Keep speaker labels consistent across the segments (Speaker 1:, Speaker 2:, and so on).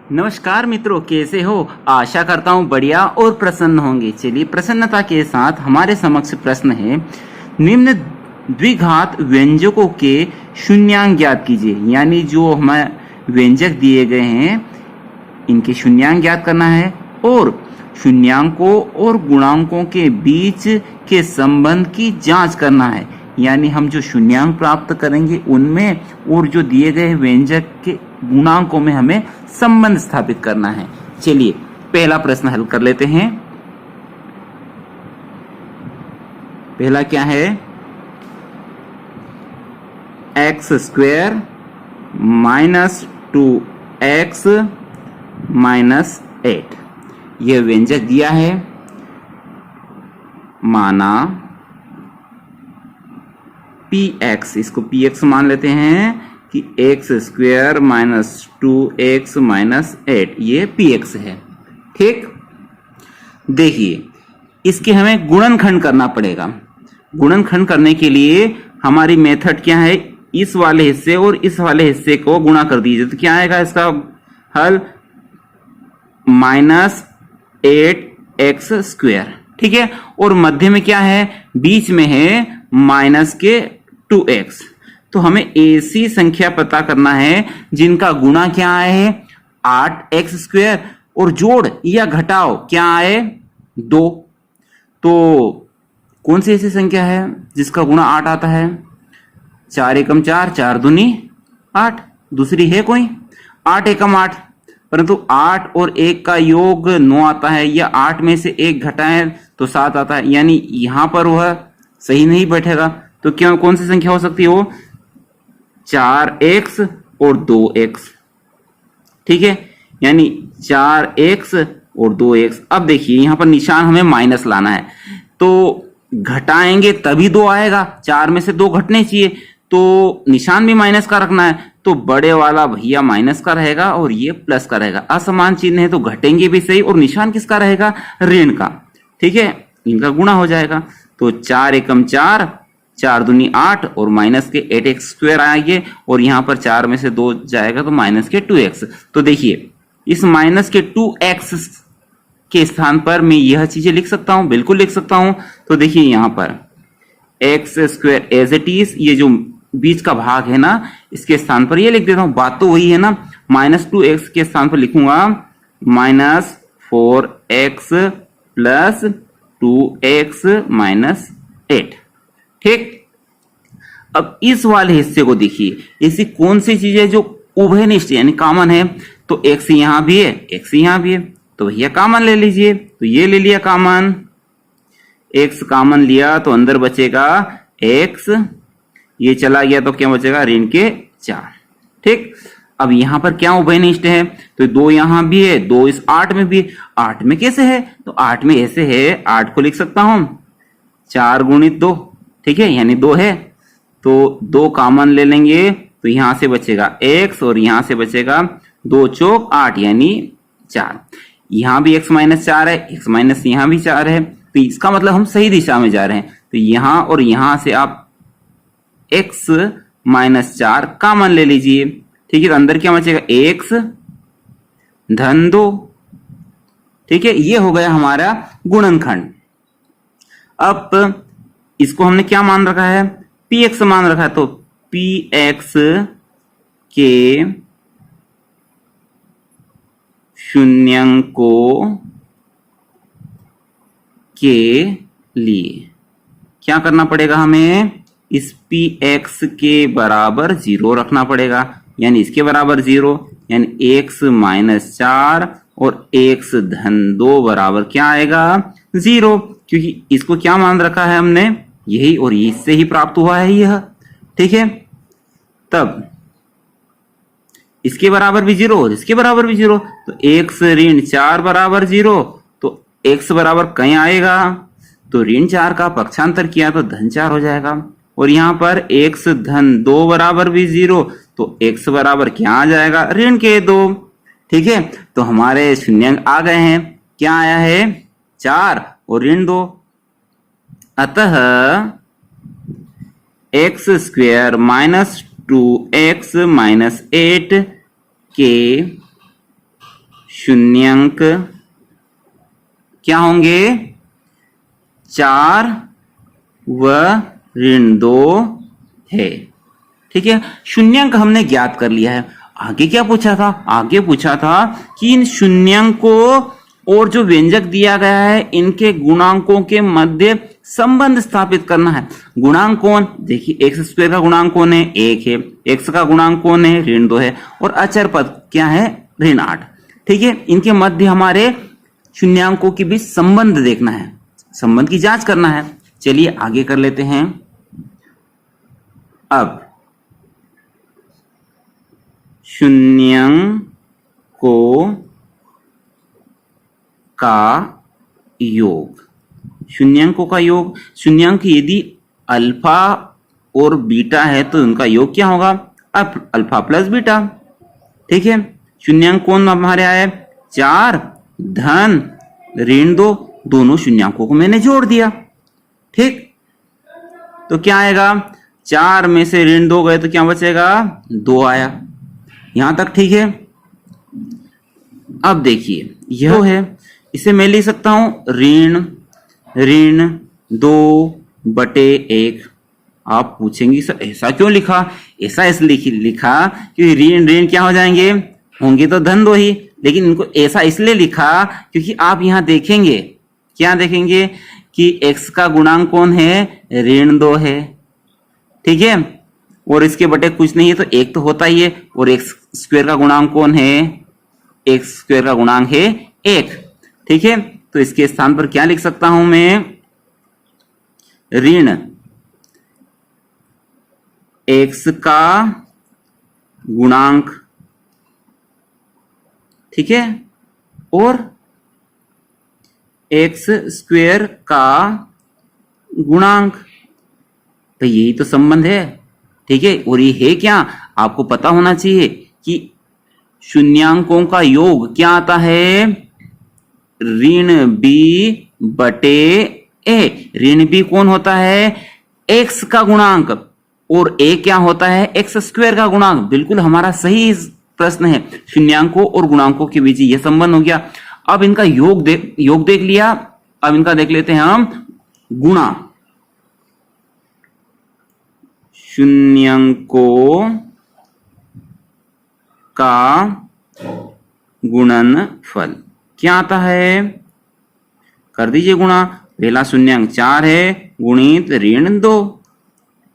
Speaker 1: नमस्कार मित्रों, कैसे हो? आशा करता हूँ बढ़िया और प्रसन्न होंगे। चलिए प्रसन्नता के साथ हमारे समक्ष प्रश्न है, निम्न द्विघात व्यंजकों के शून्यांक ज्ञात कीजिए। यानी जो हमें व्यंजक दिए गए हैं इनके शून्यांक ज्ञात करना है और शून्यांकों और गुणांकों के बीच के संबंध की जांच करना है। यानी हम जो शून्यांक प्राप्त करेंगे उनमें और जो दिए गए व्यंजक के गुणांकों में हमें संबंध स्थापित करना है। चलिए पहला प्रश्न हल कर लेते हैं। पहला क्या है? X square minus 2x minus 8 यह व्यंजक दिया है। माना px, इसको px मान लेते हैं कि x square minus 2x minus 8 ये px है। ठीक, देखिए इसके हमें गुणनखंड करना पड़ेगा। गुणनखंड करने के लिए हमारी मेथड क्या है? इस वाले हिस्से और इस वाले हिस्से को गुणा कर दीजिए तो क्या आएगा इसका हल? Minus 8x square. ठीक है, और मध्य में क्या है? बीच में है माइनस के 2x। तो हमें ऐसी संख्या पता करना है जिनका गुणा क्या आए? 8x स्क्वायर, और जोड़ या घटाओ क्या आए? 2। तो कौन सी ऐसी संख्या है जिसका गुणा 8 आता है? 4 एकम 4, 4 दूनी 8। दूसरी है कोई? 8 एकम 8, परंतु 8 और 1 का योग 9 आता है, या 8 में से 1 घटाएं तो 7 आता है। यानी यहां पर वह सही नहीं बैठेगा। तो क्या कौन सी संख्या हो सकती है? वो 4x और 2x। ठीक है, यानी 4x और 2x। अब देखिए यहां पर निशान हमें माइनस लाना है, तो घटाएंगे तभी 2 आएगा। 4 में से 2 घटने चाहिए, तो निशान भी माइनस का रखना है। तो बड़े वाला भैया माइनस का रहेगा और ये प्लस का रहेगा। असमान चिन्ह है तो घटेंगे भी सही, और निशान किसका रहेगा? ऋण का। ठीक है, इनका गुणा हो जाएगा। तो 4 एकम 4, 4 दूनी 8, और माइनस के 8x स्क्वायर आएंगे, और यहां पर 4 में से 2 जाएगा तो माइनस के 2x। तो देखिए इस माइनस के 2x के स्थान पर मैं यह चीजें लिख सकता हूं, बिल्कुल लिख सकता हूं। तो देखिए यहां पर X square as it is, ये जो बीच का भाग है ना, इसके स्थान पर ये लिख देता हूं। बात तो वही है ना। माइनस 2x के स्थान पर लिखूंगा minus 4x plus 2x minus 8। ठीक, अब इस वाले हिस्से को देखिए, ऐसी कौन सी चीज है जो उभयनिष्ठ यानी कॉमन है? तो x यहां भी है, x यहां भी है, तो भैया कॉमन ले लीजिए। तो ये ले लिया कॉमन, x कॉमन लिया तो अंदर बचेगा x, ये चला गया तो क्या बचेगा? ऋण के 4। ठीक, अब यहां पर क्या उभयनिष्ठ है? तो 2 यहां भी है, 2 इस 8 में भी है। 8 में कैसे है? तो 8 में ऐसे है, 8 को लिख सकता हूं 4 गुणित 2। ठीक है, यानी 2 है, तो 2 कॉमन ले लेंगे तो यहां से बचेगा x, और यहां से बचेगा 2 चौक 8 यानी 4। यहां भी x माइनस 4 है, x माइनस यहां भी 4 है, तो इसका मतलब हम सही दिशा में जा रहे हैं। तो यहां और यहां से आप x माइनस 4 कॉमन ले लीजिए। ठीक है, तो अंदर क्या बचेगा? x धन 2। ठीक है, ये हो गया हमारा गुणनखंड। अब इसको हमने क्या मान रखा है? px मान रखा है, तो px के शून्यंकों के लिए क्या करना पड़ेगा? हमें इस px के बराबर 0 रखना पड़ेगा। यानी इसके बराबर 0, यानी x माइनस 4 और x धन 2 बराबर क्या आएगा? 0, क्योंकि इसको क्या मान रखा है हमने? यही, और इससे ही प्राप्त हुआ है यह। ठीक है, तब इसके बराबर भी 0 और इसके बराबर भी 0, तो x ऋण 4 बराबर 0, तो x बराबर कहीं आएगा? तो ऋण 4 का पक्षांतर किया तो धन 4 हो जाएगा। और यहां पर x धन 2 बराबर भी 0, तो x बराबर क्या आ जाएगा? ऋण के 2। ठीक है, तो हमारे शून्यांक आ गए हैं। क्या आया है? 4 और ऋण 2। अतः x square minus 2x minus 8 के शून्यंक क्या होंगे, 4 व ऋण 2 है। ठीक है, शून्यंक हमने ज्ञात कर लिया है। आगे क्या पूछा था, आगे पूछा था कि इन शून्यंक को और जो व्यंजक दिया गया है इनके गुणांकों के मध्य संबंध स्थापित करना है। गुणांक कौन, देखिए एक्स स्क्वायर का गुणांक कौन है, 1 है, एक्स का गुणांक कौन है, ऋण 2 है, और अचर पद क्या है, ऋण 8। ठीक है, इनके मध्य हमारे शून्यांकों के बीच संबंध देखना है, संबंध की जांच करना है। चलिए आगे कर लेते हैं। अब शून्यंकों का योग, शून्यंकों का योग, शून्यंक यदि अल्फा और बीटा है तो उनका योग क्या होगा, अल्फा प्लस बीटा। ठीक है, शून्यंक कौन हमारे आए, 4 धन ऋण 2, दोनों शून्यंकों को मैंने जोड़ दिया। ठीक, तो क्या आएगा, 4 में से ऋण 2 गए तो क्या बचेगा, 2 आया। यहां तक ठीक है। अब देखिए यह है, इसे मैं लिख सकता हूं ऋण 2/1। आप पूछेंगे सर ऐसा क्यों लिखा, ऐसा इसलिए लिखा क्योंकि ऋण क्या हो जाएंगे, होंगे तो धन 2 ही, लेकिन इनको ऐसा इसलिए लिखा क्योंकि आप यहां देखेंगे, क्या देखेंगे कि x का गुणांक कौन है, ऋण 2 है। ठीक है, और इसके बटे कुछ नहीं है तो 1 तो होता ही है, और एक्स स्क्वायर का गुणांक कौन है, एक्स स्क्वायर का गुणांक है 1। ठीक है, तो इसके स्थान पर क्या लिख सकता हूं मैं, ऋण x का गुणांक, ठीक है, और एक्स स्क्वायर का गुणांक, तो यही तो संबंध है। ठीक है, और ये है क्या, आपको पता होना चाहिए कि शून्यांकों का योग क्या आता है, ऋण b बटे a। ऋण b कौन होता है, x का गुणांक, और a क्या होता है, एक्स स्क्वायर का गुणांक। बिल्कुल हमारा सही प्रश्न है, शून्यांकों और गुणांकों के बीच यह संबंध हो गया। अब इनका योग देख लिया, अब इनका देख लेते हैं हम गुणा। शून्यांकों का गुणनफल क्या आता है, कर दीजिए गुणा। पहला शून्यांक 4 है, गुणित ऋण 2,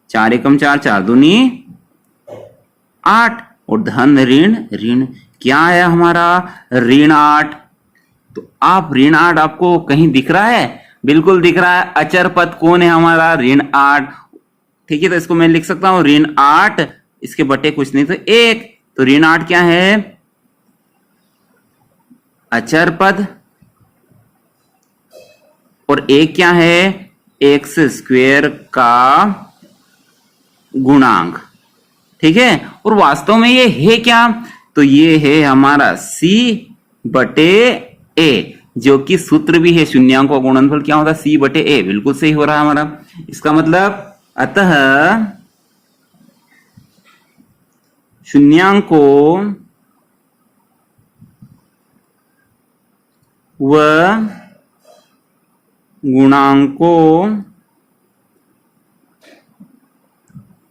Speaker 1: 4 एकम 4, 4 दूनी 8, और धन ऋण क्या है हमारा, ऋण 8। तो आप ऋण 8 आपको कहीं दिख रहा है, बिल्कुल दिख रहा है। अचर पद कौन है हमारा, ऋण 8। ठीक है, तो इसको मैं लिख सकता हूं ऋण 8, इसके बटे कुछ नहीं तो 1, तो ऋण 8 क्या है, अचर पद, और 1 क्या है, एक्स स्क्वायर का गुणांक। ठीक है, और वास्तव में ये है क्या, तो ये है हमारा c बटे a, जो कि सूत्र भी है, शून्यांकों का गुणनफल क्या होता है, c बटे a। बिल्कुल सही हो रहा है हमारा। इसका मतलब अतः शून्यांकों व गुणांकों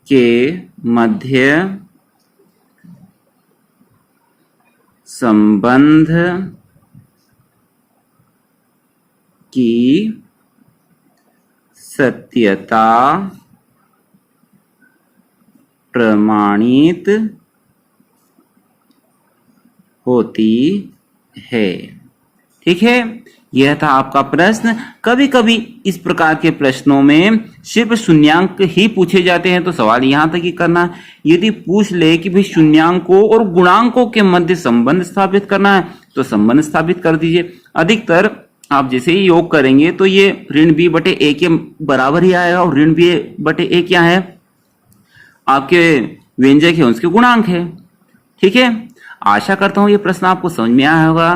Speaker 1: के मध्य संबंध की सत्यता प्रमाणित होती है। ठीक है, यह था आपका प्रश्न। कभी कभी इस प्रकार के प्रश्नों में सिर्फ शून्यांक ही पूछे जाते हैं, तो सवाल यहां तक ही करना है। यदि पूछ ले कि भाई शून्यांकों और गुणांकों के मध्य संबंध स्थापित करना है, तो संबंध स्थापित कर दीजिए। अधिकतर आप जैसे ही योग करेंगे तो ये ऋण b बटे a के बराबर ही आएगा, और ऋण b बटे a क्या है, आपके व्यंजक है उसके गुणांक है। ठीक है, आशा करता हूं ये प्रश्न आपको समझ में आया होगा।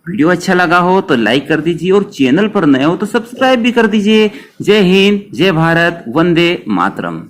Speaker 1: वीडियो अच्छा लगा हो तो लाइक कर दीजिए, और चैनल पर नए हो तो सब्सक्राइब भी कर दीजिए। जय हिंद, जय भारत, वंदे मातरम।